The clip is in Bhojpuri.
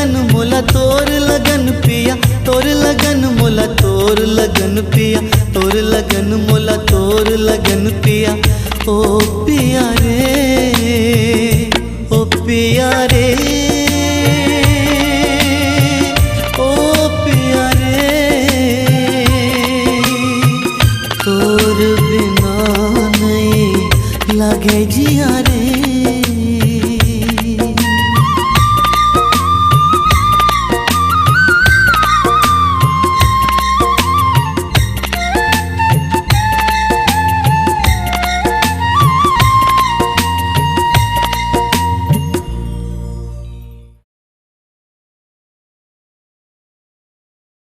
लगन मोला तोर लगन पिया, तोर लगन मोला तोर लगन पिया, तोर लगन मोला तोर लगन पिया। ओ पिया रे, ओ पिया रे, ओ पिया रे, तोर बिना नहीं लागे जिया रे।